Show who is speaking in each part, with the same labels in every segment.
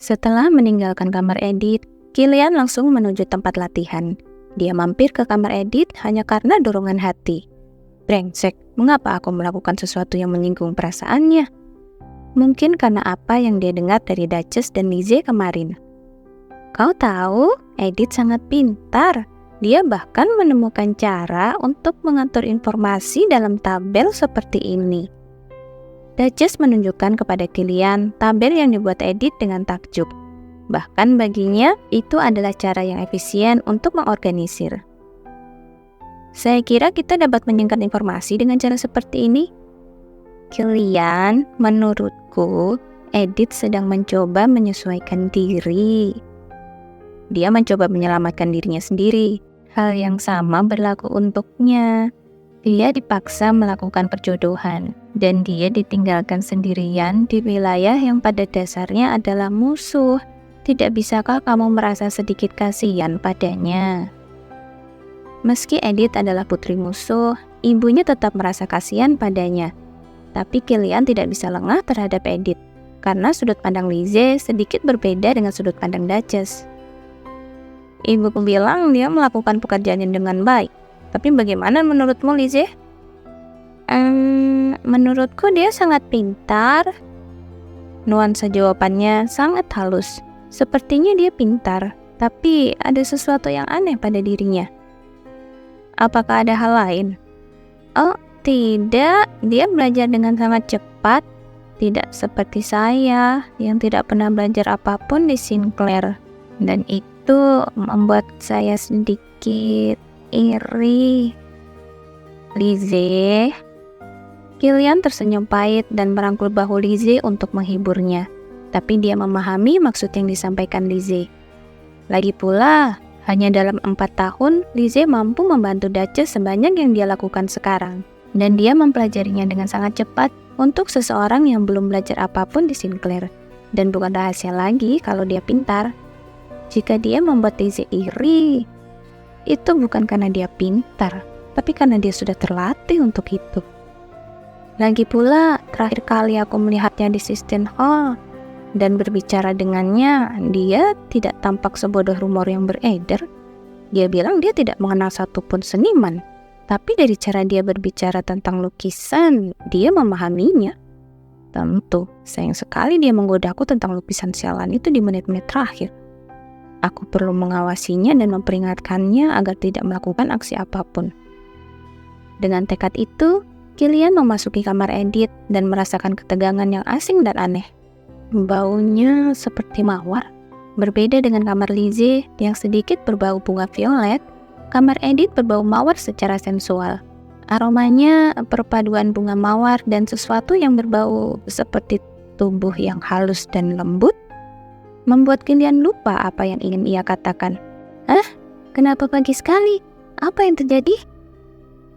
Speaker 1: Setelah meninggalkan kamar Edith, Kilian langsung menuju tempat latihan. Dia mampir ke kamar Edith hanya karena dorongan hati. Brengsek, mengapa aku melakukan sesuatu yang menyinggung perasaannya? Mungkin karena apa yang dia dengar dari Duchess dan Lizzie kemarin. Kau tahu, Edith sangat pintar. Dia bahkan menemukan cara untuk mengatur informasi dalam tabel seperti ini. Duchess menunjukkan kepada Kilian tabel yang dibuat Edith dengan takjub. Bahkan baginya, itu adalah cara yang efisien untuk mengorganisir. Saya kira kita dapat menyingkat informasi dengan cara seperti ini. Kilian, menurutku, Edith sedang mencoba menyesuaikan diri. Dia mencoba menyelamatkan dirinya sendiri. Hal yang sama berlaku untuknya. Dia dipaksa melakukan perjodohan, dan dia ditinggalkan sendirian di wilayah yang pada dasarnya adalah musuh. Tidak bisakah kamu merasa sedikit kasihan padanya? Meski Edith adalah putri musuh, ibunya tetap merasa kasihan padanya. Tapi Kilian tidak bisa lengah terhadap Edith, karena sudut pandang Lizzie sedikit berbeda dengan sudut pandang Duchess. Ibuku bilang dia melakukan pekerjaannya dengan baik. Tapi bagaimana menurutmu, Lizzie? Menurutku dia sangat pintar. Nuansa jawabannya sangat halus. Sepertinya dia pintar, tapi ada sesuatu yang aneh pada dirinya. Apakah ada hal lain? Oh, tidak. Dia belajar dengan sangat cepat. Tidak seperti saya yang tidak pernah belajar apapun di Sinclair. Dan itu membuat saya sedikit iri. Lizzie. Kilian tersenyum pahit dan merangkul bahu Lizzie untuk menghiburnya. Tapi dia memahami maksud yang disampaikan Lizzie. Lagi pula, hanya dalam 4 tahun, Lizzie mampu membantu Duchess sebanyak yang dia lakukan sekarang. Dan dia mempelajarinya dengan sangat cepat untuk seseorang yang belum belajar apapun di Sinclair. Dan bukan rahasia lagi kalau dia pintar. Jika dia membuat Lizzie iri, itu bukan karena dia pintar, tapi karena dia sudah terlatih untuk itu. Lagi pula, terakhir kali aku melihatnya di Sistine Hall dan berbicara dengannya, dia tidak tampak sebodoh rumor yang beredar. Dia bilang dia tidak mengenal satupun seniman, tapi dari cara dia berbicara tentang lukisan, dia memahaminya. Tentu, sayang sekali dia menggodaku tentang lukisan sialan itu di menit-menit terakhir. Aku perlu mengawasinya dan memperingatkannya agar tidak melakukan aksi apapun. Dengan tekad itu, Kilian memasuki kamar Edith dan merasakan ketegangan yang asing dan aneh. Baunya seperti mawar. Berbeda dengan kamar Lizzie yang sedikit berbau bunga violet, kamar Edith berbau mawar secara sensual. Aromanya perpaduan bunga mawar dan sesuatu yang berbau seperti tubuh yang halus dan lembut, membuat Kilian lupa apa yang ingin ia katakan. Hah? Kenapa pagi sekali? Apa yang terjadi?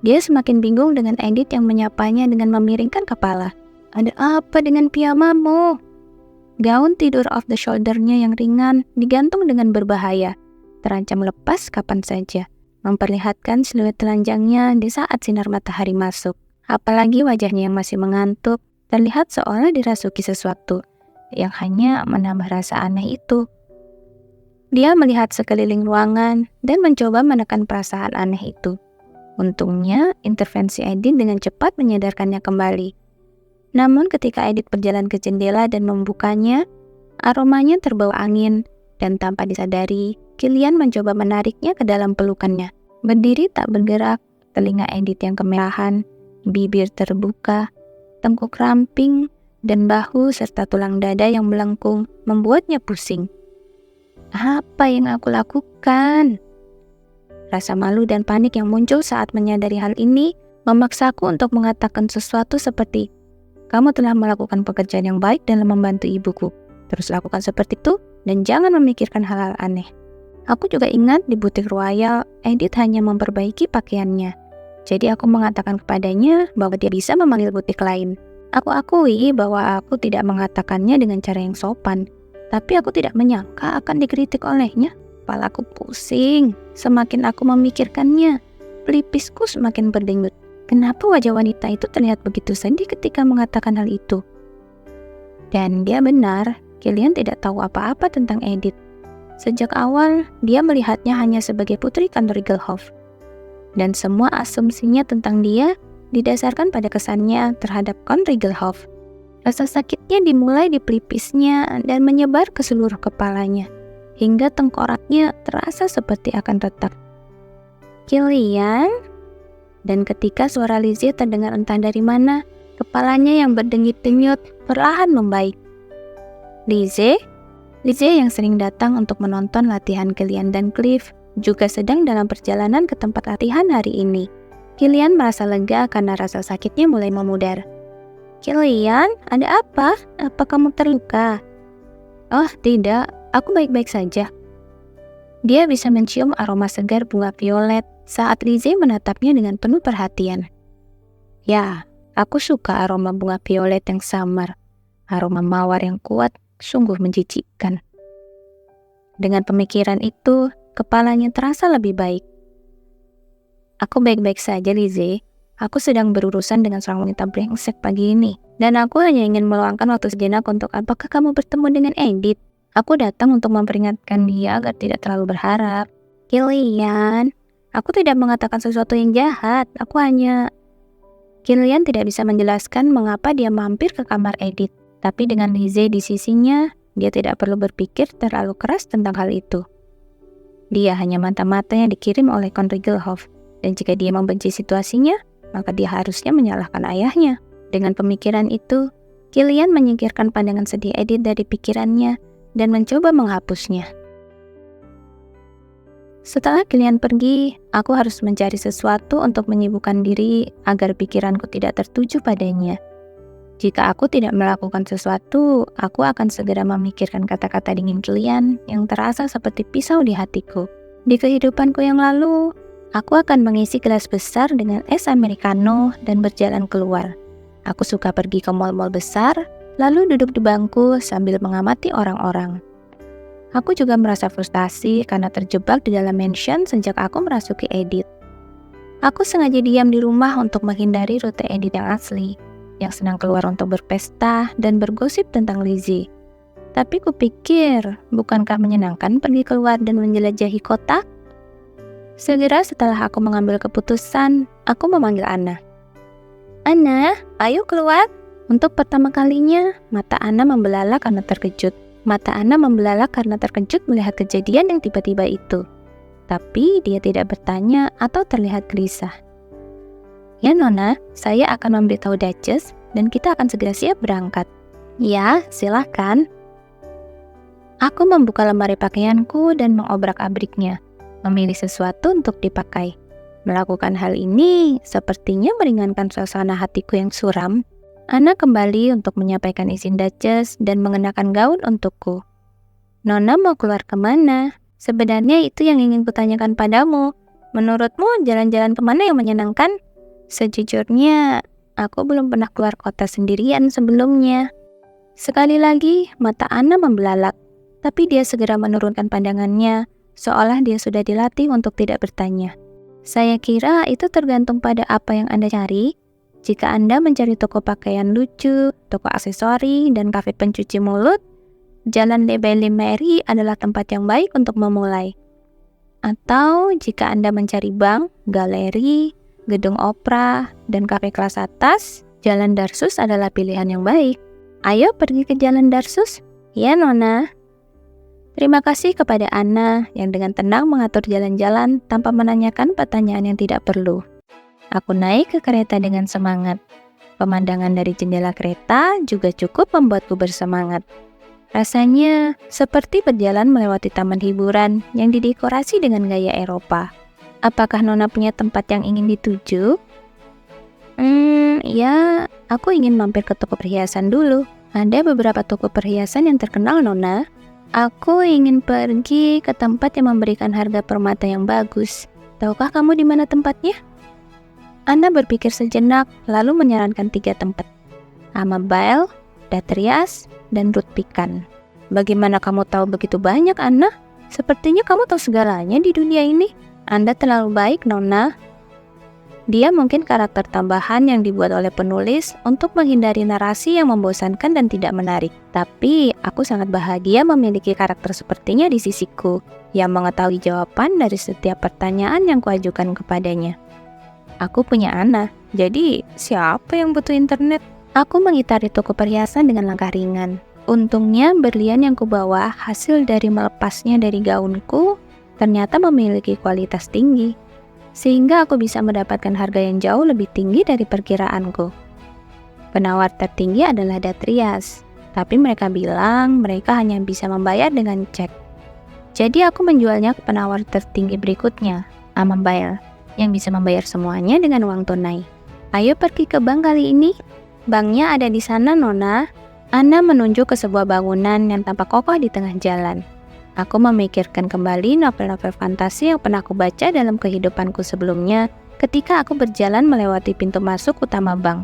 Speaker 1: Dia semakin bingung dengan Edith yang menyapanya dengan memiringkan kepala. Ada apa dengan piyamamu? Gaun tidur off the shoulder-nya yang ringan digantung dengan berbahaya, terancam lepas kapan saja, memperlihatkan siluet telanjangnya di saat sinar matahari masuk. Apalagi wajahnya yang masih mengantuk, terlihat seolah dirasuki sesuatu yang hanya menambah rasa aneh itu. Dia melihat sekeliling ruangan dan mencoba menekan perasaan aneh itu. Untungnya, intervensi Edith dengan cepat menyadarkannya kembali. Namun ketika Edith berjalan ke jendela dan membukanya, aromanya terbawa angin, dan tanpa disadari, Kilian mencoba menariknya ke dalam pelukannya. Berdiri tak bergerak, telinga Edith yang kemerahan, bibir terbuka, tengkuk ramping, dan bahu serta tulang dada yang melengkung membuatnya pusing. Apa yang aku lakukan? Rasa malu dan panik yang muncul saat menyadari hal ini memaksaku untuk mengatakan sesuatu seperti, kamu telah melakukan pekerjaan yang baik dalam membantu ibuku. Terus lakukan seperti itu dan jangan memikirkan hal-hal aneh. Aku juga ingat di butik Royal, Edith hanya memperbaiki pakaiannya. Jadi aku mengatakan kepadanya bahwa dia bisa memanggil butik lain. Aku akui bahwa aku tidak mengatakannya dengan cara yang sopan, tapi aku tidak menyangka akan dikritik olehnya. Kepalaku pusing, semakin aku memikirkannya, pelipisku semakin berdenyut. Kenapa wajah wanita itu terlihat begitu sedih ketika mengatakan hal itu? Dan dia benar, Kilian tidak tahu apa-apa tentang Edith. Sejak awal, dia melihatnya hanya sebagai putri kantor Rigelhof. Dan semua asumsinya tentang dia didasarkan pada kesannya terhadap Count Rigelhof. Rasa sakitnya dimulai di pelipisnya dan menyebar ke seluruh kepalanya, hingga tengkoraknya terasa seperti akan retak. Kilian? Dan ketika suara Lizzie terdengar entah dari mana, kepalanya yang berdenyut-denyut perlahan membaik. Lizzie yang sering datang untuk menonton latihan Kilian dan Cliff, juga sedang dalam perjalanan ke tempat latihan hari ini. Kilian merasa lega karena rasa sakitnya mulai memudar. Kilian, ada apa? Apa kamu terluka? Oh, tidak. Aku baik-baik saja. Dia bisa mencium aroma segar bunga violet saat Lizzie menatapnya dengan penuh perhatian. Ya, aku suka aroma bunga violet yang samar. Aroma mawar yang kuat sungguh menjijikkan. Dengan pemikiran itu, kepalanya terasa lebih baik. Aku baik-baik saja, Lizzie. Aku sedang berurusan dengan seorang wanita brengsek pagi ini. Dan aku hanya ingin meluangkan waktu sejenak untuk apakah kamu bertemu dengan Edith. Aku datang untuk memperingatkan dia agar tidak terlalu berharap. Kilian, aku tidak mengatakan sesuatu yang jahat. Kilian tidak bisa menjelaskan mengapa dia mampir ke kamar Edith. Tapi dengan Lizzie di sisinya, dia tidak perlu berpikir terlalu keras tentang hal itu. Dia hanya mata-mata yang dikirim oleh Count Rigelhof. Dan jika dia membenci situasinya, maka dia harusnya menyalahkan ayahnya. Dengan pemikiran itu, Kilian menyingkirkan pandangan sedih Edith dari pikirannya dan mencoba menghapusnya. Setelah Kilian pergi, aku harus mencari sesuatu untuk menyibukkan diri agar pikiranku tidak tertuju padanya. Jika aku tidak melakukan sesuatu, aku akan segera memikirkan kata-kata dingin Kilian yang terasa seperti pisau di hatiku. Di kehidupanku yang lalu, aku akan mengisi gelas besar dengan es americano dan berjalan keluar. Aku suka pergi ke mal-mal besar, lalu duduk di bangku sambil mengamati orang-orang. Aku juga merasa frustasi karena terjebak di dalam mansion sejak aku merasuki Edith. Aku sengaja diam di rumah untuk menghindari rute Edith yang asli, yang senang keluar untuk berpesta dan bergosip tentang Lizzie. Tapi kupikir, bukankah menyenangkan pergi keluar dan menjelajahi kota? Segera setelah aku mengambil keputusan, aku memanggil Anna. Anna, ayo keluar. Untuk pertama kalinya, mata Anna membelalak karena terkejut. Melihat kejadian yang tiba-tiba itu. Tapi dia tidak bertanya atau terlihat gelisah. Ya Nona, saya akan memberitahu Duchess dan kita akan segera siap berangkat. Ya, silahkan. Aku membuka lemari pakaianku dan mengobrak-abriknya, memilih sesuatu untuk dipakai. Melakukan hal ini sepertinya meringankan suasana hatiku yang suram. Anna kembali untuk menyampaikan izin Duchess dan mengenakan gaun untukku. Nona mau keluar kemana? Sebenarnya itu yang ingin kutanyakan padamu. Menurutmu jalan-jalan kemana yang menyenangkan? Sejujurnya, aku belum pernah keluar kota sendirian sebelumnya. Sekali lagi, mata Anna membelalak, tapi dia segera menurunkan pandangannya, seolah dia sudah dilatih untuk tidak bertanya. Saya kira itu tergantung pada apa yang Anda cari. Jika Anda mencari toko pakaian lucu, toko aksesori, dan kafe pencuci mulut, Jalan Le Belle Mary adalah tempat yang baik untuk memulai. Atau jika Anda mencari bank, galeri, gedung opera, dan kafe kelas atas, Jalan Darsus adalah pilihan yang baik. Ayo pergi ke Jalan Darsus. Ya, Nona. Terima kasih kepada Anna yang dengan tenang mengatur jalan-jalan tanpa menanyakan pertanyaan yang tidak perlu. Aku naik ke kereta dengan semangat. Pemandangan dari jendela kereta juga cukup membuatku bersemangat. Rasanya seperti berjalan melewati taman hiburan yang didekorasi dengan gaya Eropa. Apakah Nona punya tempat yang ingin dituju? Ya, aku ingin mampir ke toko perhiasan dulu. Ada beberapa toko perhiasan yang terkenal, Nona. Aku ingin pergi ke tempat yang memberikan harga permata yang bagus. Tahukah kamu di mana tempatnya? Anna berpikir sejenak, lalu menyarankan 3 tempat. Amabile, Datrias, dan Ruth Pican. Bagaimana kamu tahu begitu banyak, Anna? Sepertinya kamu tahu segalanya di dunia ini. Anda terlalu baik, Nona. Dia mungkin karakter tambahan yang dibuat oleh penulis untuk menghindari narasi yang membosankan dan tidak menarik. Tapi, aku sangat bahagia memiliki karakter sepertinya di sisiku, yang mengetahui jawaban dari setiap pertanyaan yang kuajukan kepadanya. Aku punya anak, jadi siapa yang butuh internet? Aku mengitari toko perhiasan dengan langkah ringan. Untungnya, berlian yang kubawa hasil dari melepasnya dari gaunku ternyata memiliki kualitas tinggi, sehingga aku bisa mendapatkan harga yang jauh lebih tinggi dari perkiraanku. Penawar tertinggi adalah Datrias, tapi mereka bilang mereka hanya bisa membayar dengan cek. Jadi aku menjualnya ke penawar tertinggi berikutnya, Amabile, yang bisa membayar semuanya dengan uang tunai. Ayo pergi ke bank kali ini. Banknya ada di sana, Nona. Anna menunjuk ke sebuah bangunan yang tampak kokoh di tengah jalan. Aku memikirkan kembali novel-novel fantasi yang pernah aku baca dalam kehidupanku sebelumnya ketika aku berjalan melewati pintu masuk utama bank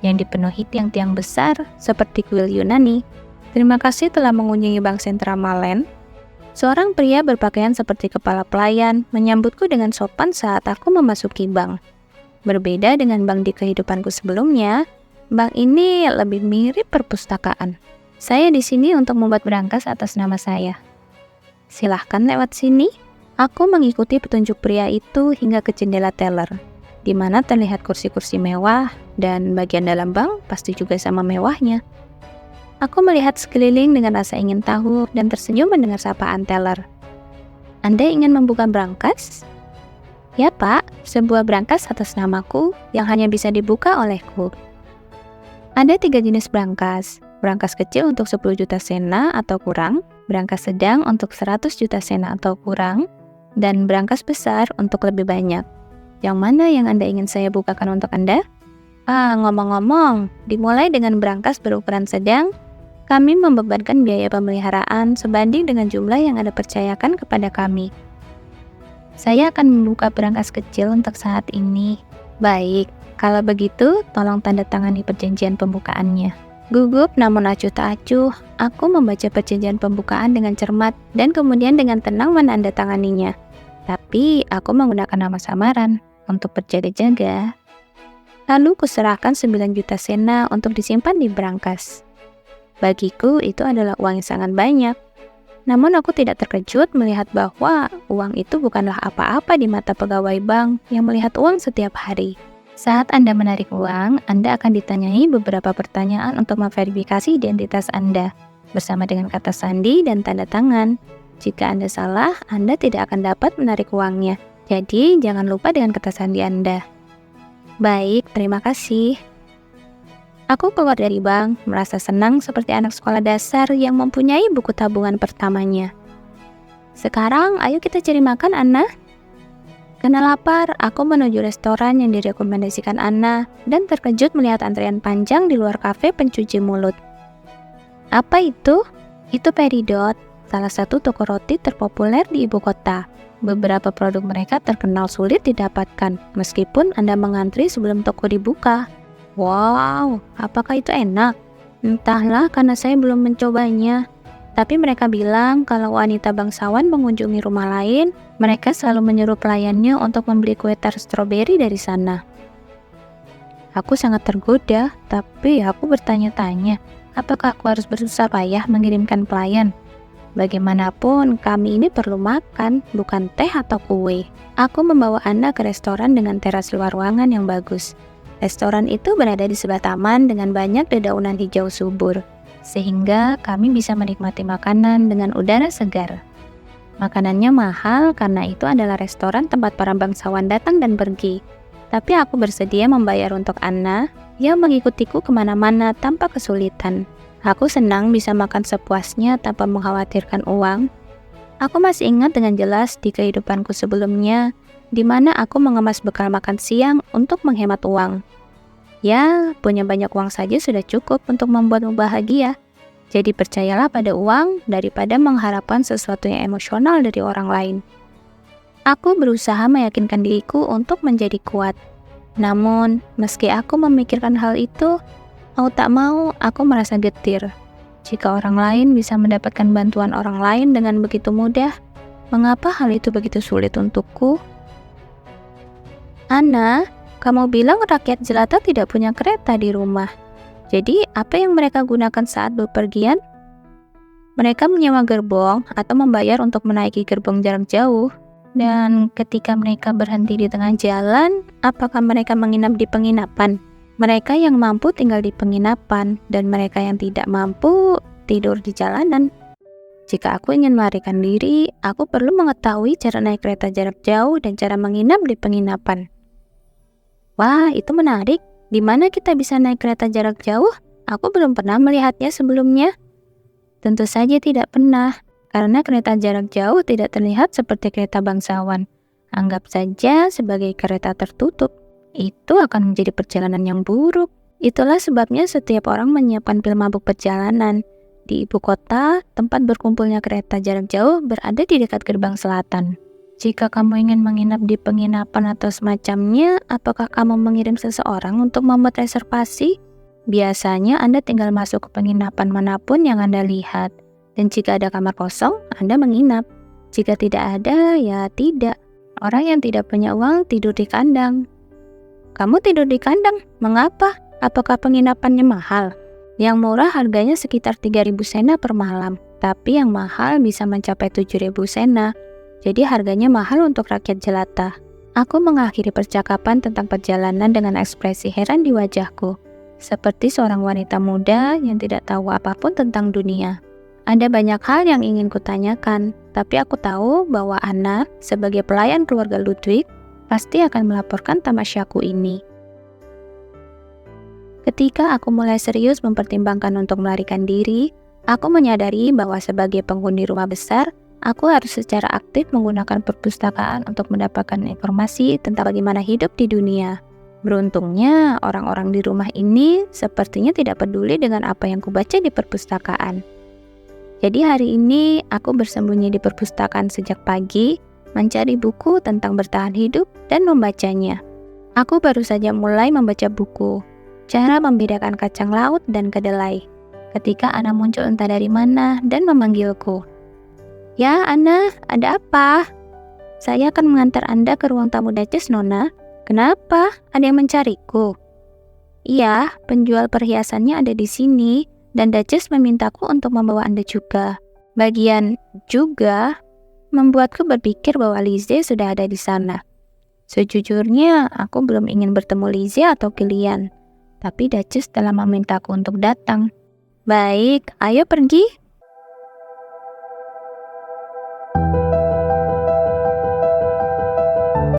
Speaker 1: yang dipenuhi tiang-tiang besar seperti kuil Yunani. Terima kasih telah mengunjungi Bank Sentral Malen. Seorang pria berpakaian seperti kepala pelayan menyambutku dengan sopan saat aku memasuki bank. Berbeda dengan bank di kehidupanku sebelumnya, bank ini lebih mirip perpustakaan. Saya di sini untuk membuat berangkas atas nama saya. Silahkan lewat sini. Aku mengikuti petunjuk pria itu hingga ke jendela teller, di mana terlihat kursi-kursi mewah dan bagian dalam bank pasti juga sama mewahnya. Aku melihat sekeliling dengan rasa ingin tahu dan tersenyum mendengar sapaan teller. Anda ingin membuka berangkas? Ya Pak, sebuah berangkas atas namaku yang hanya bisa dibuka olehku. Ada 3 jenis berangkas. Berangkas kecil untuk 10 juta sena atau kurang, berangkas sedang untuk 100 juta sena atau kurang, dan berangkas besar untuk lebih banyak. Yang mana yang Anda ingin saya bukakan untuk Anda? Ngomong-ngomong, dimulai dengan berangkas berukuran sedang, kami membebankan biaya pemeliharaan sebanding dengan jumlah yang Anda percayakan kepada kami. Saya akan membuka berangkas kecil untuk saat ini. Baik, kalau begitu, tolong tanda tangani perjanjian pembukaannya. Gugup namun acuh tak acuh, aku membaca perjanjian pembukaan dengan cermat dan kemudian dengan tenang menandatanganinya. Tapi aku menggunakan nama samaran untuk berjaga-jaga. Lalu kuserahkan 9 juta sena untuk disimpan di berangkas. Bagiku itu adalah uang yang sangat banyak. Namun aku tidak terkejut melihat bahwa uang itu bukanlah apa-apa di mata pegawai bank yang melihat uang setiap hari. Saat Anda menarik uang, Anda akan ditanyai beberapa pertanyaan untuk memverifikasi identitas Anda, bersama dengan kata sandi dan tanda tangan. Jika Anda salah, Anda tidak akan dapat menarik uangnya. Jadi, jangan lupa dengan kata sandi Anda. Baik, terima kasih. Aku keluar dari bank, merasa senang seperti anak sekolah dasar yang mempunyai buku tabungan pertamanya. Sekarang, ayo kita cari makan, Anna. Karena lapar, aku menuju restoran yang direkomendasikan Anna dan terkejut melihat antrean panjang di luar kafe pencuci mulut. Apa itu? Itu Peridot, salah satu toko roti terpopuler di ibu kota. Beberapa produk mereka terkenal sulit didapatkan, meskipun Anda mengantri sebelum toko dibuka. Wow, apakah itu enak? Entahlah, karena saya belum mencobanya. Tapi mereka bilang kalau wanita bangsawan mengunjungi rumah lain, mereka selalu menyuruh pelayannya untuk membeli kue tart stroberi dari sana. Aku sangat tergoda, tapi aku bertanya-tanya, apakah aku harus bersusah payah mengirimkan pelayan? Bagaimanapun, kami ini perlu makan, bukan teh atau kue. Aku membawa Anna ke restoran dengan teras luar ruangan yang bagus. Restoran itu berada di sebelah taman dengan banyak dedaunan hijau subur, sehingga kami bisa menikmati makanan dengan udara segar. Makanannya mahal karena itu adalah restoran tempat para bangsawan datang dan pergi. Tapi aku bersedia membayar untuk Anna yang mengikutiku kemana-mana tanpa kesulitan. Aku senang bisa makan sepuasnya tanpa mengkhawatirkan uang. Aku masih ingat dengan jelas di kehidupanku sebelumnya, di mana aku mengemas bekal makan siang untuk menghemat uang. Ya, punya banyak uang saja sudah cukup untuk membuatmu bahagia. Jadi percayalah pada uang daripada mengharapkan sesuatu yang emosional dari orang lain. Aku berusaha meyakinkan diriku untuk menjadi kuat. Namun, meski aku memikirkan hal itu, mau tak mau aku merasa getir. Jika orang lain bisa mendapatkan bantuan orang lain dengan begitu mudah, mengapa hal itu begitu sulit untukku? Anna, Kamu bilang rakyat jelata tidak punya kereta di rumah. Jadi, apa yang mereka gunakan saat bepergian? Mereka menyewa gerbong atau membayar untuk menaiki gerbong jarak jauh. Dan ketika mereka berhenti di tengah jalan, apakah mereka menginap di penginapan? Mereka yang mampu tinggal di penginapan, dan mereka yang tidak mampu tidur di jalanan. Jika aku ingin melarikan diri, aku perlu mengetahui cara naik kereta jarak jauh dan cara menginap di penginapan. Wah, itu menarik. Di mana kita bisa naik kereta jarak jauh? Aku belum pernah melihatnya sebelumnya. Tentu saja tidak pernah, karena kereta jarak jauh tidak terlihat seperti kereta bangsawan. Anggap saja sebagai kereta tertutup. Itu akan menjadi perjalanan yang buruk. Itulah sebabnya setiap orang menyiapkan pil mabuk perjalanan. Di ibu kota, tempat berkumpulnya kereta jarak jauh berada di dekat gerbang selatan. Jika kamu ingin menginap di penginapan atau semacamnya, apakah kamu mengirim seseorang untuk membuat reservasi? Biasanya Anda tinggal masuk ke penginapan manapun yang Anda lihat. Dan jika ada kamar kosong, Anda menginap. Jika tidak ada, ya tidak. Orang yang tidak punya uang tidur di kandang. Kamu tidur di kandang? Mengapa? Apakah penginapannya mahal? Yang murah harganya sekitar 3.000 sena per malam, tapi yang mahal bisa mencapai 7.000 sena. Jadi harganya mahal untuk rakyat jelata. Aku mengakhiri percakapan tentang perjalanan dengan ekspresi heran di wajahku, seperti seorang wanita muda yang tidak tahu apapun tentang dunia. Ada banyak hal yang ingin kutanyakan, tapi aku tahu bahwa Anna, sebagai pelayan keluarga Ludwig, pasti akan melaporkan tamasyaku ini. Ketika aku mulai serius mempertimbangkan untuk melarikan diri, aku menyadari bahwa sebagai penghuni rumah besar, aku harus secara aktif menggunakan perpustakaan untuk mendapatkan informasi tentang bagaimana hidup di dunia. Beruntungnya, orang-orang di rumah ini sepertinya tidak peduli dengan apa yang kubaca di perpustakaan. Jadi hari ini aku bersembunyi di perpustakaan sejak pagi, mencari buku tentang bertahan hidup dan membacanya. Aku baru saja mulai membaca buku, Cara Membedakan Kacang Laut dan Kedelai, ketika Anna muncul entah dari mana dan memanggilku. Ya, Anna, ada apa? Saya akan mengantar Anda ke ruang tamu Duchess, Nona. Kenapa? Ada yang mencariku? Iya, penjual perhiasannya ada di sini, dan Duchess memintaku untuk membawa Anda juga. Bagian juga membuatku berpikir bahwa Lizzie sudah ada di sana. Sejujurnya, aku belum ingin bertemu Lizzie atau Kilian, tapi Duchess telah memintaku untuk datang. Baik, ayo pergi.